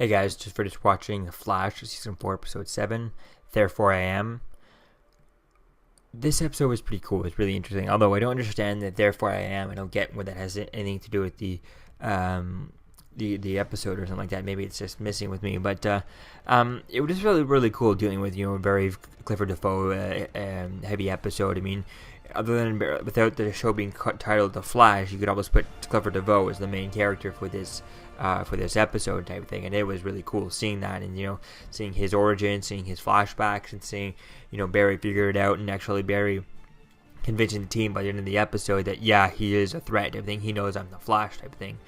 Hey guys, just watching Flash, season 4, episode 7, Therefor I Am. This episode was pretty cool. It's really interesting. Although I don't understand that Therefor I Am. I don't get what that has anything to do with the episode or something like that. Maybe it's just missing with me. But it was really cool dealing with a very Clifford Defoe heavy episode. I mean, other than without the show being titled The Flash, you could almost put Clifford Defoe as the main character for this episode type of thing, and it was really cool seeing that, and seeing his origin, seeing his flashbacks, and seeing Barry figure it out, and actually Barry convincing the team by the end of the episode that he is a threat type of thing. He knows I'm the Flash type of thing.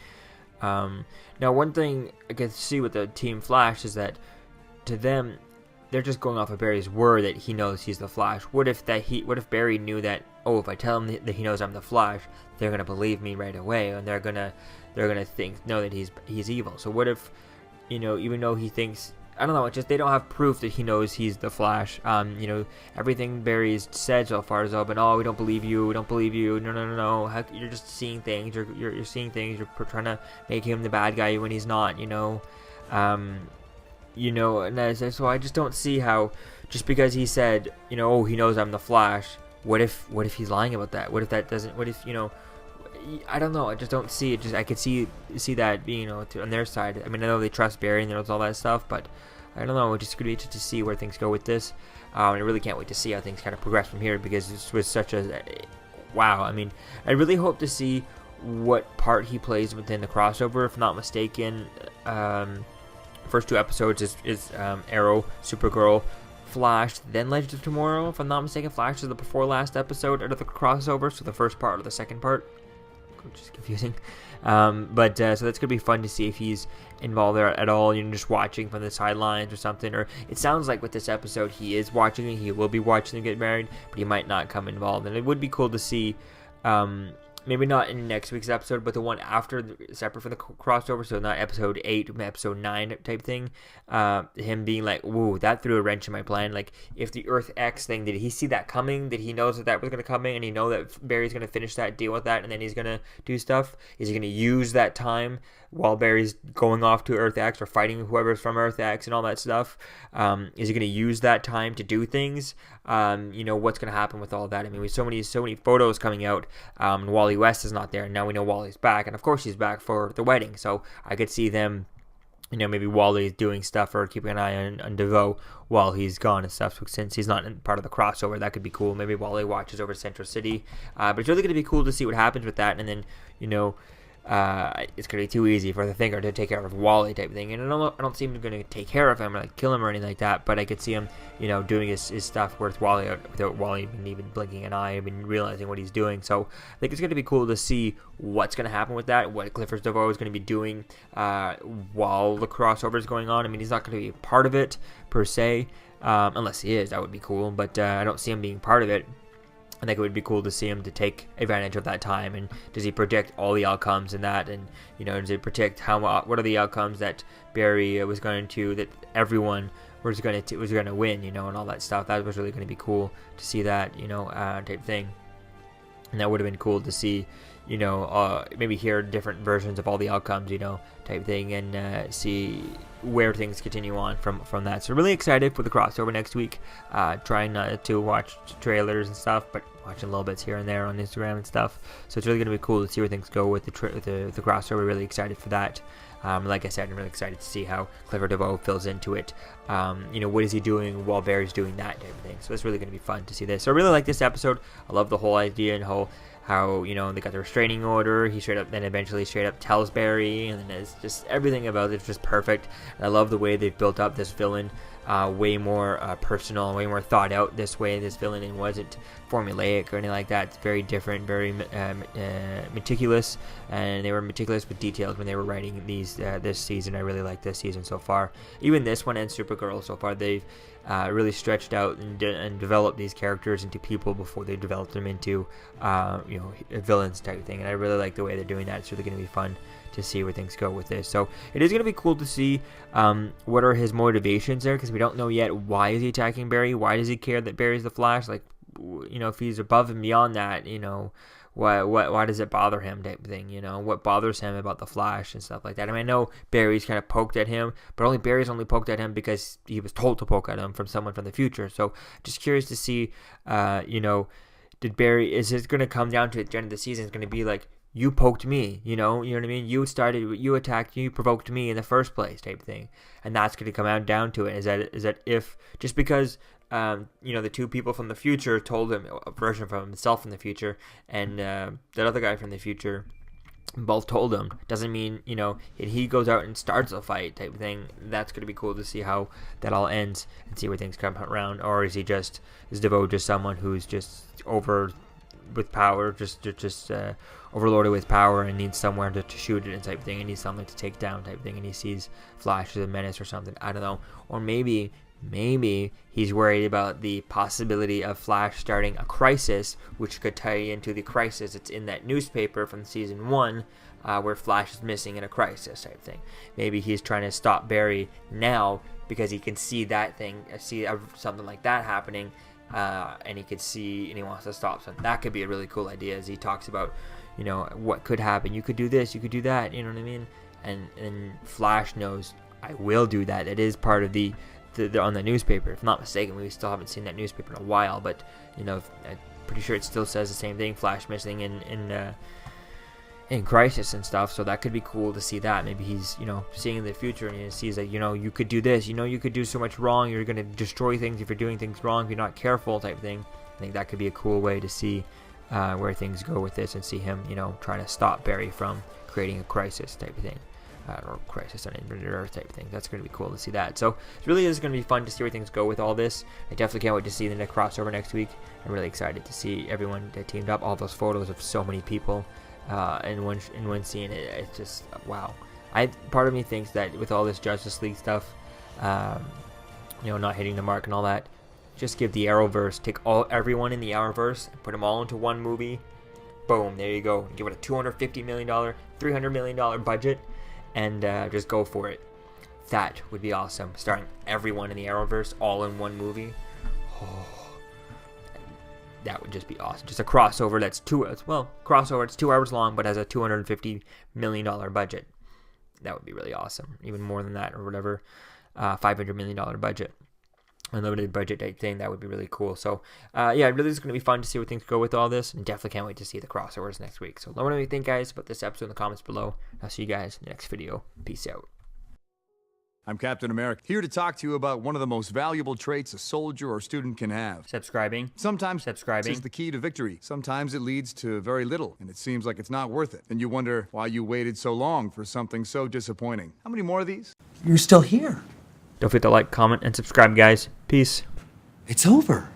Now, one thing I can see with the Team Flash is that to them, they're just going off of Barry's word that he knows he's the Flash. What if Barry knew that, if I tell him that he knows I'm the Flash, they're gonna believe me right away, and they're gonna know that he's evil. So what if, even though he thinks, I don't know, it's just they don't have proof that he knows he's the Flash. Everything Barry's said so far is been, we don't believe you, no. You're just seeing things. You're seeing things. You're trying to make him the bad guy when he's not. And so I just don't see how, just because he said, he knows I'm the Flash, what if he's lying about that? What if that doesn't, I don't know, I just don't see it. I could see that being, on their side. I mean, I know they trust Barry and knows all that stuff, but I don't know, it's just going to be interesting to see where things go with this. I really can't wait to see how things kind of progress from here, because this was such a, wow. I mean, I really hope to see what part he plays within the crossover. If not mistaken, first two episodes is Arrow, Supergirl, Flash, then Legends of Tomorrow. If I'm not mistaken, Flash is the before last episode out of the crossover, so the first part or the second part, which is confusing. So that's gonna be fun to see if he's involved there at all. Just watching from the sidelines or something. Or it sounds like with this episode he is watching it. He will be watching them get married, but he might not come involved. And it would be cool to see. Maybe not in next week's episode, but the one after, separate from the crossover, so not episode 8, episode 9 type thing, him being like, whoa, that threw a wrench in my plan. Like, if the Earth X thing, did he see that coming? Did he know that was going to come in, and he know that Barry's going to finish that, deal with that, and then he's going to do stuff? Is he going to use that time while Barry's going off to Earth X or fighting whoever's from Earth X and all that stuff? Is he going to use that time to do things? What's going to happen with all that? I mean, we so many photos coming out. Wally West is not there, and now we know Wally's back, and of course he's back for the wedding. So I could see them, maybe Wally's doing stuff or keeping an eye on DeVoe while he's gone and stuff. So since he's not in part of the crossover, that could be cool. Maybe Wally watches over Central City. But it's really going to be cool to see what happens with that, and then it's going to be too easy for the Thinker to take care of Wally type of thing. And I don't see him going to take care of him or like kill him or anything like that, but I could see him, doing his stuff with Wally without Wally even blinking an eye, realizing what he's doing. So I think it's going to be cool to see what's going to happen with that, what Clifford Defoe is going to be doing while the crossover is going on. I mean, he's not going to be a part of it per se, unless he is. That would be cool, but I don't see him being part of it. I think it would be cool to see him to take advantage of that time. And does he predict all the outcomes in that? And does he predict what are the outcomes that Barry was going to, that everyone was going to win, and all that stuff? That was really going to be cool to see that, type thing. And that would have been cool to see, maybe hear different versions of all the outcomes, type thing, and see where things continue on from that. So really excited for the crossover next week. Trying not to watch trailers and stuff, but watching little bits here and there on Instagram and stuff. So it's really going to be cool to see where things go with the crossover. Really excited for that. Like I said, I'm really excited to see how Clifford Defoe fills into it. What is he doing while Barry's doing that type of thing. So it's really going to be fun to see this. So I really like this episode. I love the whole idea and how they got the restraining order. He eventually straight up tells Barry, and then it's just everything about it's just perfect. And I love the way they've built up this villain, way more personal, way more thought out this way. This villain, it wasn't formulaic or anything like that. It's very different, very meticulous, and they were meticulous with details when they were writing these this season. I really like this season so far. Even this one and Supergirl so far, they've really stretched out and developed these characters into people before they developed them into villains type of thing. And I really like the way they're doing that. It's really going to be fun to see where things go with this. So it is going to be cool to see what are his motivations there, because we don't know yet. Why is he attacking Barry? Why does he care that Barry's the Flash? Like, if he's above and beyond that, why does it bother him type of thing, you know? What bothers him about the Flash and stuff like that. I mean, I know Barry's kind of poked at him, but Barry's only poked at him because he was told to poke at him from someone from the future. So just curious to see, you know, is it going to come down to at the end of the season? It's going to be like, you poked me, you know what I mean? You attacked, you provoked me in the first place type thing. And that's going to come out down to it. Is that if, just because, you know, the two people from the future told him, a version from himself from the future, and that other guy from the future both told him, doesn't mean, you know, he goes out and starts a fight type of thing. That's going to be cool to see how that all ends and see where things come around. Or is Devoe just someone who's just with power, overloaded with power and needs somewhere to shoot it and type of thing, and needs something to take down type of thing, and he sees Flash as a menace or something. I don't know. Or maybe he's worried about the possibility of Flash starting a crisis, which could tie into the crisis it's in that newspaper from season 1, where Flash is missing in a crisis type thing. Maybe he's trying to stop Barry now because he can see that thing, something like that happening, and he could see, and he wants to stop something. That could be a really cool idea, as he talks about, you know, what could happen. You could do this, you could do that, you know what I mean? And Flash knows, I will do that. It is part of the on the newspaper. If I'm not mistaken, we still haven't seen that newspaper in a while, but, you know, I'm pretty sure it still says the same thing, Flash missing in crisis and stuff. So that could be cool to see that. Maybe he's, you know, seeing in the future, and he sees that, you know, you could do this, you know, you could do so much wrong, you're going to destroy things if you're doing things wrong, if you're not careful type thing. I think that could be a cool way to see where things go with this, and see him, you know, trying to stop Barry from creating a crisis type of thing, or crisis on Infinite Earth type of thing. That's going to be cool to see that. So it really is going to be fun to see where things go with all this. I definitely can't wait to see the next crossover next week. I'm really excited to see everyone that teamed up, all those photos of so many people in one scene. It's just wow. Part of me thinks that with all this Justice League stuff, you know, not hitting the mark and all that, just give the Arrowverse, take everyone in the Arrowverse, and put them all into one movie. Boom, there you go. Give it a $250 million, $300 million budget, and just go for it. That would be awesome. Starring everyone in the Arrowverse all in one movie. Oh, that would just be awesome. Just a crossover that's 2 hours long, but has a $250 million budget. That would be really awesome. Even more than that, or whatever. $500 million budget. Unlimited budget type thing. That would be really cool. So yeah, it really is going to be fun to see where things go with all this, and definitely can't wait to see the crossovers next week. So let me know what you think, guys, about this episode in the comments below. I'll see you guys in the next video. Peace out. I'm Captain America, here to talk to you about one of the most valuable traits a soldier or student can have. Subscribing. Sometimes subscribing is the key to victory. Sometimes it leads to very little, and it seems like it's not worth it. And you wonder why you waited so long for something so disappointing. How many more of these? You're still here. Don't forget to like, comment, and subscribe, guys. Peace. It's over.